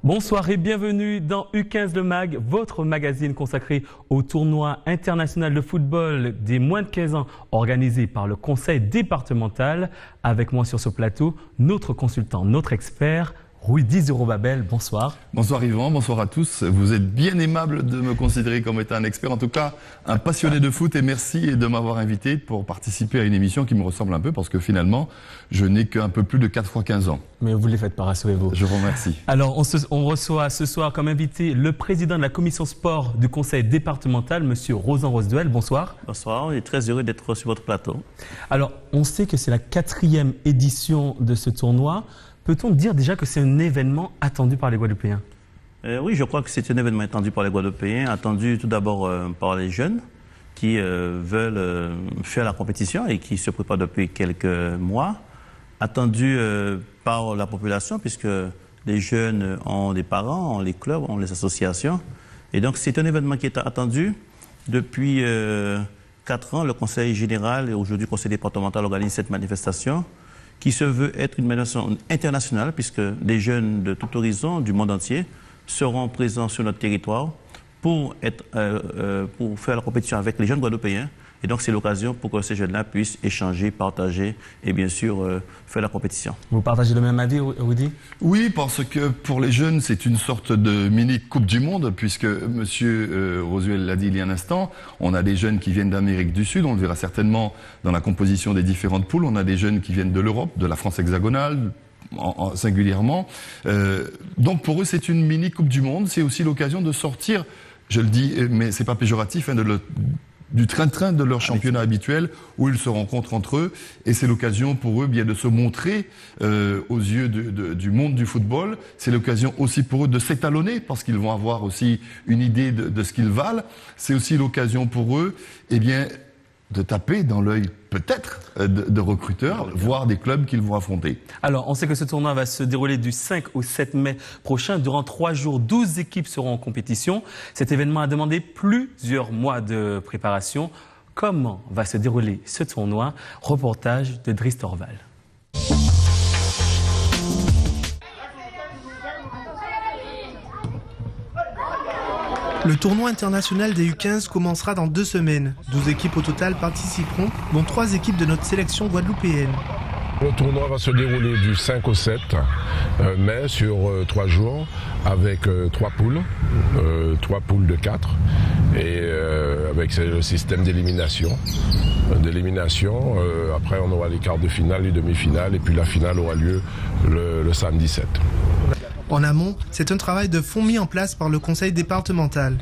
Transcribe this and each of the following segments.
Bonsoir et bienvenue dans U15 Le Mag, votre magazine consacré au tournoi international de football des moins de 15 ans organisé par le conseil départemental. Avec moi sur ce plateau, notre consultant, notre expert, Rudy Zerobabel. Bonsoir. Bonsoir Yvan, bonsoir à tous. Vous êtes bien aimable de me considérer comme étant un expert, en tout cas un passionné de foot, et merci de m'avoir invité pour participer à une émission qui me ressemble un peu parce que finalement, je n'ai qu'un peu plus de 4 fois 15 ans. Mais vous ne les faites pas, rassurez-vous. Je vous remercie. Alors, on reçoit ce soir comme invité le président de la commission sport du conseil départemental, monsieur Rosan Rosduel. Bonsoir. Bonsoir, on est très heureux d'être sur votre plateau. Alors, on sait que c'est la 4e édition de ce tournoi. Peut-on dire déjà que c'est un événement attendu par les Guadeloupéens? Oui, je crois que c'est un événement attendu par les Guadeloupéens, attendu tout d'abord par les jeunes qui veulent faire la compétition et qui se préparent depuis quelques mois, attendu par la population puisque les jeunes ont des parents, ont les clubs, ont les associations. Et donc c'est un événement qui est attendu depuis 4 ans. Le conseil général et aujourd'hui le conseil départemental organise cette manifestation qui se veut être une manifestation internationale puisque des jeunes de tout horizon, du monde entier, seront présents sur notre territoire pour faire la compétition avec les jeunes Guadeloupéens. Et donc c'est l'occasion pour que ces jeunes-là puissent échanger, partager et bien sûr faire la compétition. Vous partagez le même avis, Rudy? Oui, parce que pour les jeunes, c'est une sorte de mini Coupe du Monde, puisque monsieur Rosuel l'a dit il y a un instant, on a des jeunes qui viennent d'Amérique du Sud, on le verra certainement dans la composition des différentes poules, on a des jeunes qui viennent de l'Europe, de la France hexagonale, singulièrement. Donc pour eux, c'est une mini Coupe du Monde, c'est aussi l'occasion de sortir, je le dis, mais c'est pas péjoratif, du train-train de leur championnat habituel où ils se rencontrent entre eux, et c'est l'occasion pour eux bien de se montrer aux yeux du monde du football. C'est l'occasion aussi pour eux de s'étalonner parce qu'ils vont avoir aussi une idée de ce qu'ils valent. C'est aussi l'occasion pour eux de taper dans l'œil peut-être de recruteurs, voire des clubs qu'ils vont affronter. Alors, on sait que ce tournoi va se dérouler du 5 au 7 mai prochain. Durant 3 jours, 12 équipes seront en compétition. Cet événement a demandé plusieurs mois de préparation. Comment va se dérouler ce tournoi? Reportage de Driss Torval. Le tournoi international des U15 commencera dans 2 semaines. 12 équipes au total participeront, dont 3 équipes de notre sélection guadeloupéenne. Le tournoi va se dérouler du 5 au 7 mai sur 3 jours avec 3 poules, 3 poules de 4 et avec le système d'élimination. Après on aura les quarts de finale, les demi-finales et puis la finale aura lieu le samedi 7. En amont, c'est un travail de fond mis en place par le conseil départemental.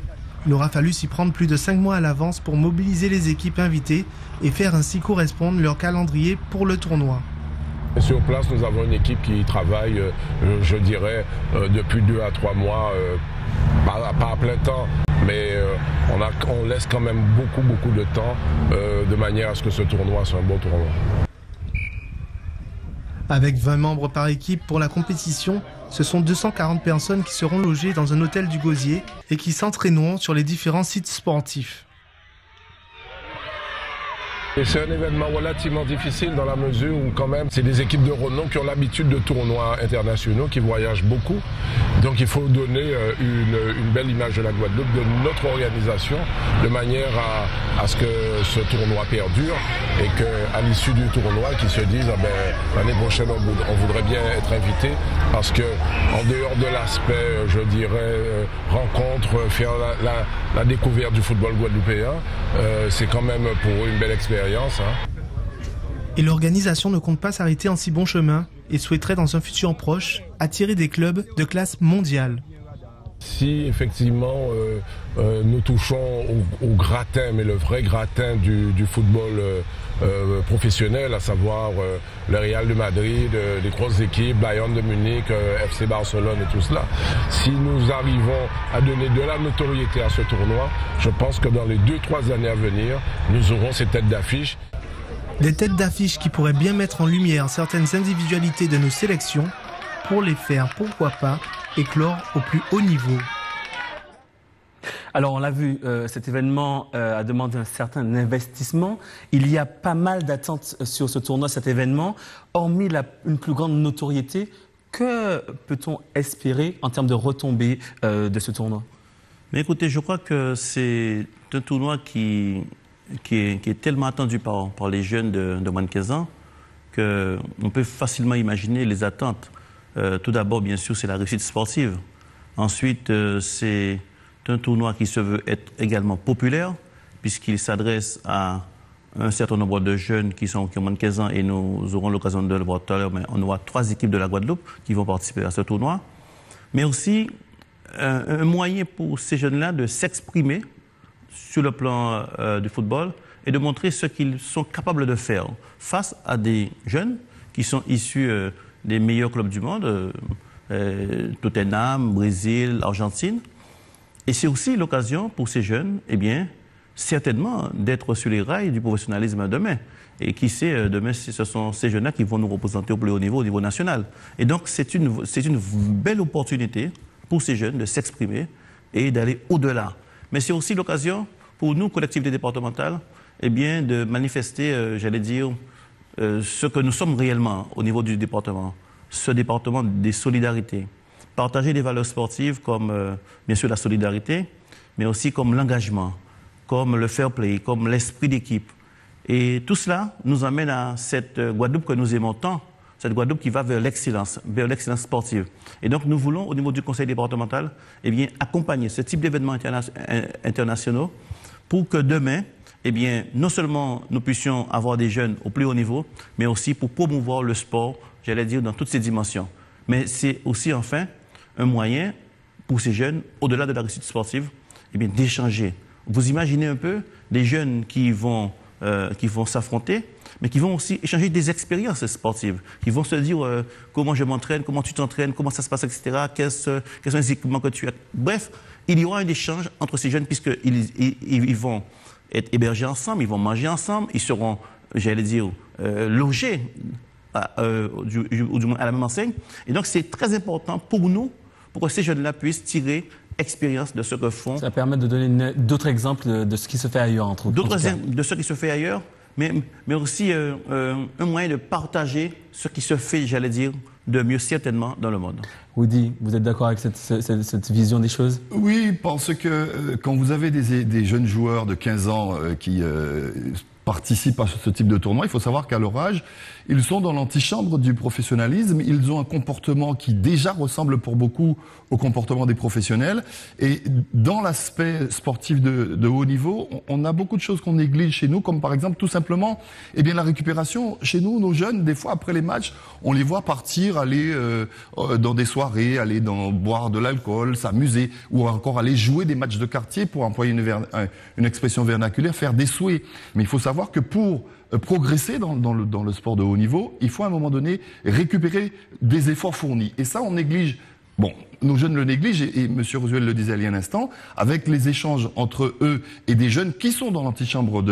Il aura fallu s'y prendre plus de 5 mois à l'avance pour mobiliser les équipes invitées et faire ainsi correspondre leur calendrier pour le tournoi. Sur place, nous avons une équipe qui travaille, je dirais, depuis 2 à 3 mois, pas à plein temps, mais on laisse quand même beaucoup de temps de manière à ce que ce tournoi soit un bon tournoi. Avec 20 membres par équipe pour la compétition, ce sont 240 personnes qui seront logées dans un hôtel du Gosier et qui s'entraîneront sur les différents sites sportifs. Et c'est un événement relativement difficile dans la mesure où quand même c'est des équipes de renom qui ont l'habitude de tournois internationaux, qui voyagent beaucoup. Donc il faut donner une belle image de la Guadeloupe, de notre organisation, de manière à ce que ce tournoi perdure et qu'à l'issue du tournoi, qu'ils se disent l'année prochaine on voudrait bien être invité parce que en dehors de l'aspect, je dirais, rencontre, faire la découverte du football guadeloupéen, c'est quand même pour eux une belle expérience. Et l'organisation ne compte pas s'arrêter en si bon chemin et souhaiterait dans un futur proche attirer des clubs de classe mondiale. Si effectivement nous touchons au gratin, mais le vrai gratin du football professionnel, à savoir le Real de Madrid, les grosses équipes, Bayern de Munich, FC Barcelone et tout cela, si nous arrivons à donner de la notoriété à ce tournoi, je pense que dans les 2-3 années à venir, nous aurons ces têtes d'affiche. Des têtes d'affiche qui pourraient bien mettre en lumière certaines individualités de nos sélections pour les faire, pourquoi pas, éclore au plus haut niveau. Alors on l'a vu, cet événement a demandé un certain investissement. Il y a pas mal d'attentes sur ce tournoi, cet événement. Hormis une plus grande notoriété, Que peut-on espérer en termes de retombées de ce tournoi? Mais écoutez, je crois que c'est un tournoi qui est tellement attendu par les jeunes de moins de 15 ans qu'on peut facilement imaginer les attentes. Tout d'abord, bien sûr, c'est la réussite sportive. Ensuite, c'est un tournoi qui se veut être également populaire, puisqu'il s'adresse à un certain nombre de jeunes qui ont moins de 15 ans, et nous aurons l'occasion de le voir tout à l'heure, mais on aura 3 équipes de la Guadeloupe qui vont participer à ce tournoi. Mais aussi un moyen pour ces jeunes-là de s'exprimer sur le plan du football et de montrer ce qu'ils sont capables de faire face à des jeunes qui sont issus des meilleurs clubs du monde, Tottenham, Brésil, Argentine. Et c'est aussi l'occasion pour ces jeunes, eh bien, certainement d'être sur les rails du professionnalisme demain. Et qui sait, demain, ce sont ces jeunes-là qui vont nous représenter au plus haut niveau national. Et donc, c'est une belle opportunité pour ces jeunes de s'exprimer et d'aller au-delà. Mais c'est aussi l'occasion pour nous, collectivités départementales, eh bien, de manifester, j'allais dire, ce que nous sommes réellement au niveau du département. Ce département des solidarités. Partager des valeurs sportives comme, bien sûr, la solidarité, mais aussi comme l'engagement, comme le fair play, comme l'esprit d'équipe. Et tout cela nous amène à cette Guadeloupe que nous aimons tant, cette Guadeloupe qui va vers l'excellence sportive. Et donc nous voulons, au niveau du conseil départemental, eh bien, accompagner ce type d'événements internationaux pour que demain, eh bien, non seulement nous puissions avoir des jeunes au plus haut niveau, mais aussi pour promouvoir le sport, j'allais dire, dans toutes ses dimensions. Mais c'est aussi, enfin, un moyen pour ces jeunes, au-delà de la réussite sportive, eh bien, d'échanger. Vous imaginez un peu des jeunes qui vont s'affronter, mais qui vont aussi échanger des expériences sportives, qui vont se dire comment je m'entraîne, comment tu t'entraînes, comment ça se passe, etc., quels sont les équipements que tu as. Bref, il y aura un échange entre ces jeunes puisqu'ils vont être hébergés ensemble, ils vont manger ensemble, ils seront, j'allais dire, logés du moins à la même enseigne. Et donc, c'est très important pour nous, pour que ces jeunes-là puissent tirer expérience de ce que font. Ça permet de donner d'autres exemples de ce qui se fait ailleurs, entre autres. D'autres exemples de ce qui se fait ailleurs, mais aussi un moyen de partager ce qui se fait, j'allais dire, de mieux certainement dans le monde. Woody, vous êtes d'accord avec cette vision des choses? Oui, parce que quand vous avez des jeunes joueurs de 15 ans qui participent à ce type de tournoi, il faut savoir qu'à leur âge, ils sont dans l'antichambre du professionnalisme, ils ont un comportement qui déjà ressemble pour beaucoup au comportement des professionnels, et dans l'aspect sportif de haut niveau, on a beaucoup de choses qu'on néglige chez nous, comme par exemple tout simplement eh bien, la récupération. Chez nous, nos jeunes, des fois après les matchs, on les voit partir, aller dans des soirées, aller boire de l'alcool, s'amuser, ou encore aller jouer des matchs de quartier, pour employer une expression vernaculaire, faire des souhaits. Mais il faut savoir que pour progresser dans le sport de haut niveau, il faut à un moment donné récupérer des efforts fournis. Et ça, on néglige. Bon, nos jeunes le négligent, et M. Rosuel le disait il y a un instant, avec les échanges entre eux et des jeunes qui sont dans l'antichambre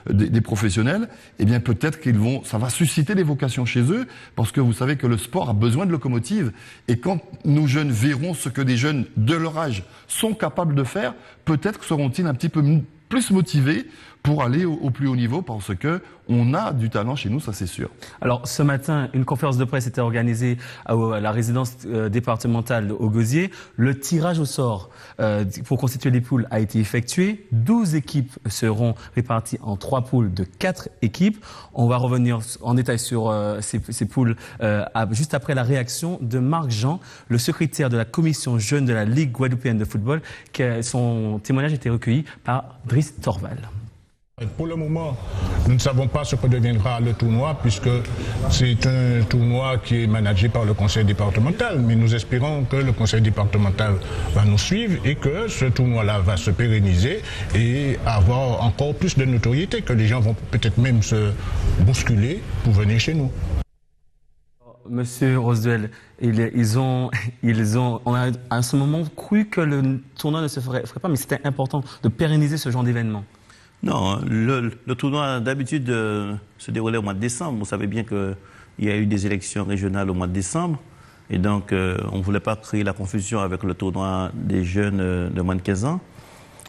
des professionnels, eh bien peut-être ça va susciter des vocations chez eux, parce que vous savez que le sport a besoin de locomotive, et quand nos jeunes verront ce que des jeunes de leur âge sont capables de faire, peut-être seront-ils un petit peu plus motivés pour aller au plus haut niveau, parce que on a du talent chez nous, ça c'est sûr. Alors ce matin, une conférence de presse était organisée à la résidence départementale au Gosier. Le tirage au sort pour constituer les poules a été effectué. 12 équipes seront réparties en 3 poules de 4 équipes. On va revenir en détail sur ces poules juste après la réaction de Marc Jean, le secrétaire de la commission jeune de la Ligue guadeloupéenne de football. Son témoignage a été recueilli par Driss Torval. Pour le moment, nous ne savons pas ce que deviendra le tournoi, puisque c'est un tournoi qui est managé par le conseil départemental. Mais nous espérons que le conseil départemental va nous suivre et que ce tournoi-là va se pérenniser et avoir encore plus de notoriété, que les gens vont peut-être même se bousculer pour venir chez nous. Monsieur Rosuel, on a à ce moment cru que le tournoi ne se ferait pas, mais c'était important de pérenniser ce genre d'événement. Non, le tournoi d'habitude se déroulait au mois de décembre. Vous savez bien qu'il y a eu des élections régionales au mois de décembre. Et donc, on ne voulait pas créer la confusion avec le tournoi des jeunes de moins de 15 ans.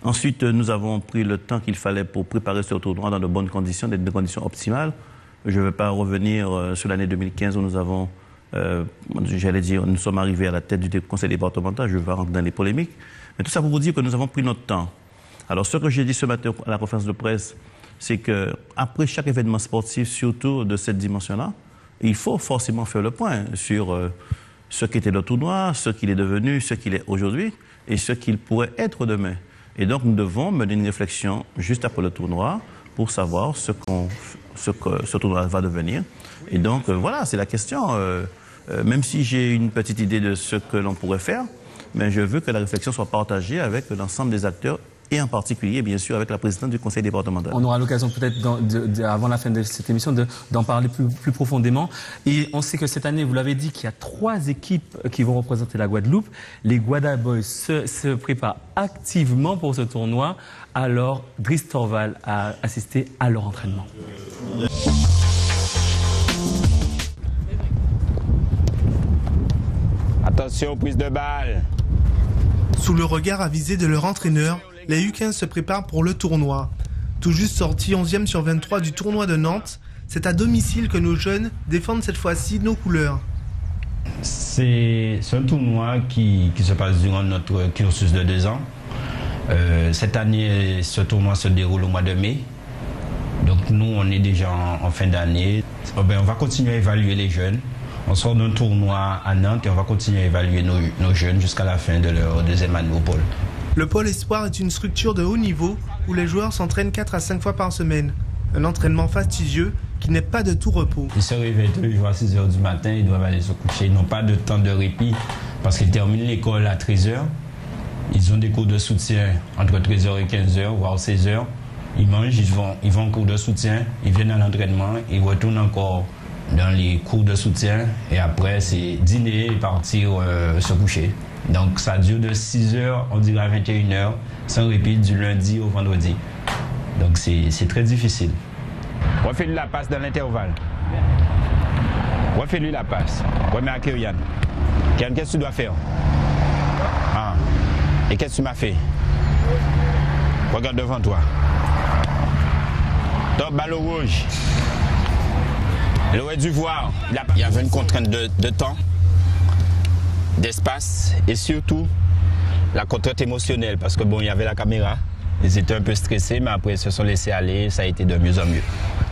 Ensuite, nous avons pris le temps qu'il fallait pour préparer ce tournoi dans de bonnes conditions, des conditions optimales. Je ne vais pas revenir sur l'année 2015 où nous avons J'allais dire, nous sommes arrivés à la tête du conseil départemental, je ne vais pas rentrer dans les polémiques, mais tout ça pour vous dire que nous avons pris notre temps. Alors ce que j'ai dit ce matin à la conférence de presse, c'est qu'après chaque événement sportif, surtout de cette dimension-là, il faut forcément faire le point sur ce qu'était le tournoi, ce qu'il est devenu, ce qu'il est aujourd'hui et ce qu'il pourrait être demain. Et donc nous devons mener une réflexion juste après le tournoi pour savoir ce que ce tournoi va devenir. Et donc voilà, c'est la question. Même si j'ai une petite idée de ce que l'on pourrait faire, mais je veux que la réflexion soit partagée avec l'ensemble des acteurs et en particulier, bien sûr, avec la présidente du conseil départemental. On aura l'occasion peut-être, avant la fin de cette émission, d'en parler plus profondément. Et on sait que cette année, vous l'avez dit, qu'il y a 3 équipes qui vont représenter la Guadeloupe. Les Guada Boys se préparent activement pour ce tournoi. Alors, Driss Torval a assisté à leur entraînement. Attention, prise de balle. Sous le regard avisé de leur entraîneur, les U15 se préparent pour le tournoi. Tout juste sortis 11e sur 23 du tournoi de Nantes, c'est à domicile que nos jeunes défendent cette fois-ci nos couleurs. C'est un tournoi qui se passe durant notre cursus de 2 ans. Cette année, ce tournoi se déroule au mois de mai. Donc nous, on est déjà en fin d'année. On va continuer à évaluer les jeunes. On sort d'un tournoi à Nantes et on va continuer à évaluer nos jeunes jusqu'à la fin de leur 2e année au pôle. Le pôle Espoir est une structure de haut niveau où les joueurs s'entraînent 4 à 5 fois par semaine. Un entraînement fastidieux qui n'est pas de tout repos. Ils se réveillent tous les jours à 6 h du matin, ils doivent aller se coucher. Ils n'ont pas de temps de répit parce qu'ils terminent l'école à 13 h. Ils ont des cours de soutien entre 13 h et 15 h, voire 16 h. Ils mangent, ils vont en cours de soutien, ils viennent à l'entraînement, ils retournent encore dans les cours de soutien et après c'est dîner et partir se coucher. Donc ça dure de 6 h, on dirait à 21 h, sans répit du lundi au vendredi. Donc c'est très difficile. Refais-lui la passe dans l'intervalle. Refais-lui la passe. Remets à Kyrian. Kyrian, qu'est-ce que tu dois faire? Ah. Et qu'est-ce que tu m'as fait? Regarde devant toi. Top, ballon rouge. Il aurait dû voir. Il y avait une contrainte de temps, d'espace et surtout la contrainte émotionnelle parce que bon, il y avait la caméra. Ils étaient un peu stressés, mais après ils se sont laissés aller. Ça a été de mieux en mieux.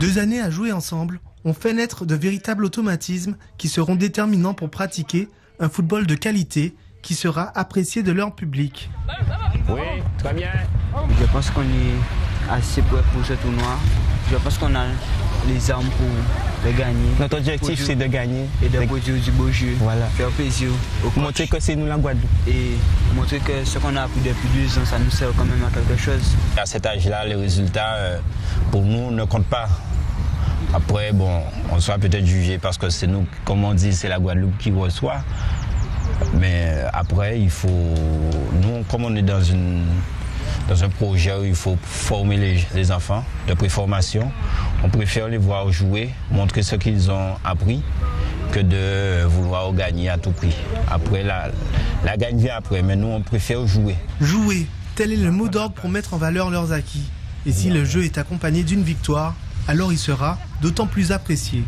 2 années à jouer ensemble ont fait naître de véritables automatismes qui seront déterminants pour pratiquer un football de qualité qui sera apprécié de leur public. Oui, très bien. Je pense qu'on est assez prêt pour ce tournoi. Je pense qu'on a les armes pour le gagner. Notre objectif, c'est de gagner. Et de produire du beau jeu. Voilà. Faire plaisir au coach. Montrer que c'est nous la Guadeloupe. Et montrer que ce qu'on a appris depuis 2 ans, ça nous sert quand même à quelque chose. À cet âge-là, les résultats, pour nous, ne comptent pas. Après, bon, on sera peut-être jugé parce que c'est nous, comme on dit, c'est la Guadeloupe qui reçoit. Mais après, il faut... Nous, comme on est dans un projet où il faut former les enfants de préformation, on préfère les voir jouer, montrer ce qu'ils ont appris, que de vouloir gagner à tout prix. Après, la gagne vient après, mais nous, on préfère jouer. Jouer, tel est le mot d'ordre pour mettre en valeur leurs acquis. Et si le jeu est accompagné d'une victoire, alors il sera d'autant plus apprécié.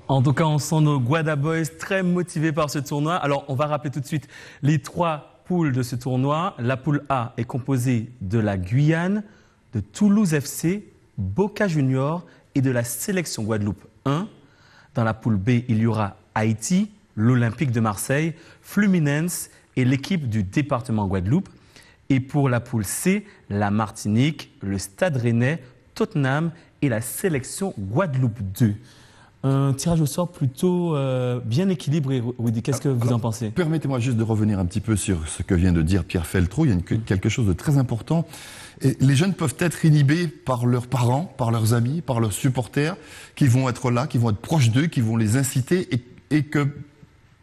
En tout cas, on sent nos Guada Boys très motivés par ce tournoi. Alors, on va rappeler tout de suite les 3 poules de ce tournoi. La poule A est composée de la Guyane, de Toulouse FC, Boca Junior et de la sélection Guadeloupe 1. Dans la poule B, il y aura Haïti, l'Olympique de Marseille, Fluminense et l'équipe du département Guadeloupe. Et pour la poule C, la Martinique, le Stade Rennais, Tottenham et la sélection Guadeloupe 2. Un tirage au sort plutôt bien équilibré, Rudy. Qu'est-ce que vous en pensez? Permettez-moi juste de revenir un petit peu sur ce que vient de dire Pierre Feltrou. Il y a quelque chose de très important. Et les jeunes peuvent être inhibés par leurs parents, par leurs amis, par leurs supporters, qui vont être là, qui vont être proches d'eux, qui vont les inciter et que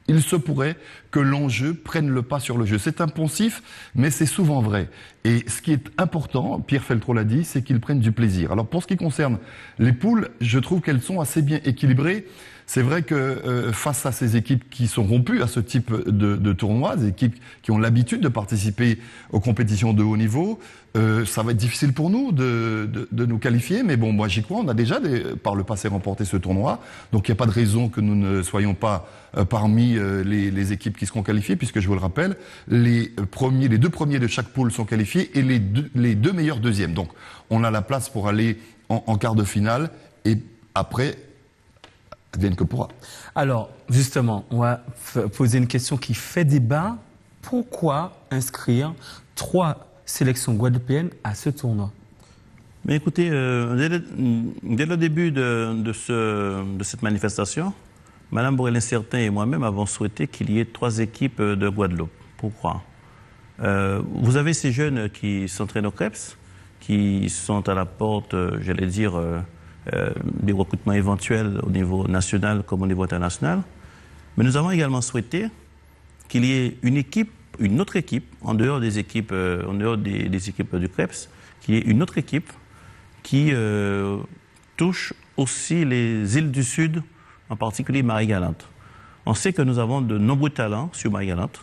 il se pourrait que l'enjeu prenne le pas sur le jeu. C'est impensif, mais c'est souvent vrai. Et ce qui est important, Pierre Feltro l'a dit, c'est qu'ils prennent du plaisir. Alors pour ce qui concerne les poules, je trouve qu'elles sont assez bien équilibrées. C'est vrai que face à ces équipes qui sont rompues à ce type de tournoi, des équipes qui ont l'habitude de participer aux compétitions de haut niveau, ça va être difficile pour nous de nous qualifier. Mais bon, moi j'y crois, on a déjà par le passé remporté ce tournoi. Donc il n'y a pas de raison que nous ne soyons pas parmi les équipes qui seront qualifiées, puisque je vous le rappelle, les deux premiers de chaque poule sont qualifiés et les deux meilleurs deuxièmes. Donc on a la place pour aller en quart de finale et après... advienne que pourra. Alors, justement, on va poser une question qui fait débat. Pourquoi inscrire 3 sélections guadeloupéennes à ce tournoi? Mais écoutez, dès le début de cette manifestation, Mme Borelin-Certain et moi-même avons souhaité qu'il y ait 3 équipes de Guadeloupe. Pourquoi? Vous avez ces jeunes qui s'entraînent au CREPS, qui sont à la porte, j'allais dire... des recrutements éventuels au niveau national comme au niveau international. Mais nous avons également souhaité qu'il y ait une autre équipe, en dehors des équipes, des équipes du CREPS, qu'il y ait une autre équipe qui touche aussi les îles du Sud, en particulier Marie-Galante. On sait que nous avons de nombreux talents sur Marie-Galante.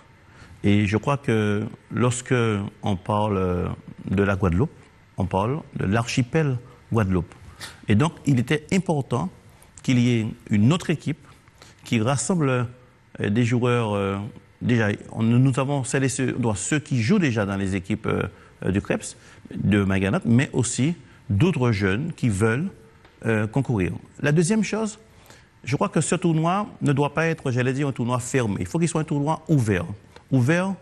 Et je crois que lorsque on parle de la Guadeloupe, on parle de l'archipel Guadeloupe. Et donc, il était important qu'il y ait une autre équipe qui rassemble des joueurs, déjà, nous avons ceux qui jouent déjà dans les équipes du CREPS, de Maganat, mais aussi d'autres jeunes qui veulent concourir. La deuxième chose, je crois que ce tournoi ne doit pas être, j'allais dire, un tournoi fermé. Il faut qu'il soit un tournoi ouvert. Ouvert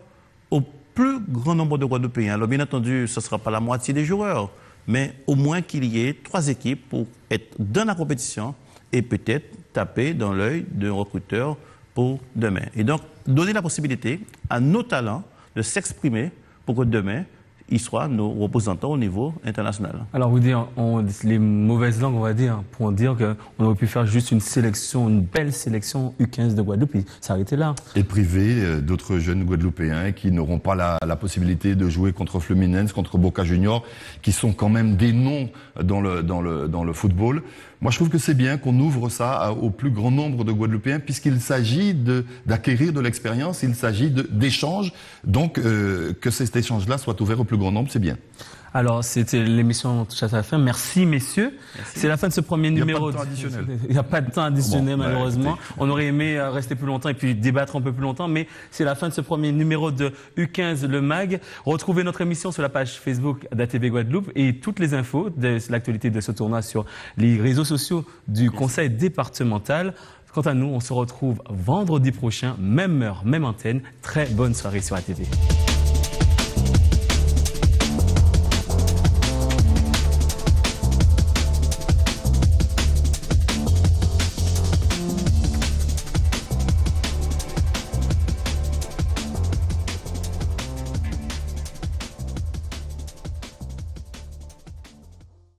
au plus grand nombre de Guadeloupéens. Alors, bien entendu, ce ne sera pas la moitié des joueurs, mais au moins qu'il y ait 3 équipes pour être dans la compétition et peut-être taper dans l'œil d'un recruteur pour demain. Et donc, donner la possibilité à nos talents de s'exprimer pour que demain, ils soient nos représentants au niveau international. Alors, vous dites, les mauvaises langues, on va dire, pour dire qu'on aurait pu faire juste une sélection, une belle sélection U15 de Guadeloupe, et s'arrêter là. Et priver d'autres jeunes Guadeloupéens qui n'auront pas la possibilité de jouer contre Fluminense, contre Boca Juniors, qui sont quand même des noms dans le football. Moi, je trouve que c'est bien qu'on ouvre ça au plus grand nombre de Guadeloupéens, puisqu'il s'agit d'acquérir de l'expérience, il s'agit d'échanges. Donc, que cet échange-là soit ouvert au plus grand nombre, c'est bien. Alors, c'était l'émission touche à sa fin. Merci, messieurs. C'est la fin de ce premier numéro. Il n'y a pas de temps additionnel, malheureusement. On aurait aimé rester plus longtemps et puis débattre un peu plus longtemps, mais c'est la fin de ce premier numéro de U15 Le Mag. Retrouvez notre émission sur la page Facebook d'ATV Guadeloupe et toutes les infos de l'actualité de ce tournoi sur les réseaux sociaux du Conseil départemental. Quant à nous, on se retrouve vendredi prochain, même heure, même antenne. Très bonne soirée sur ATV.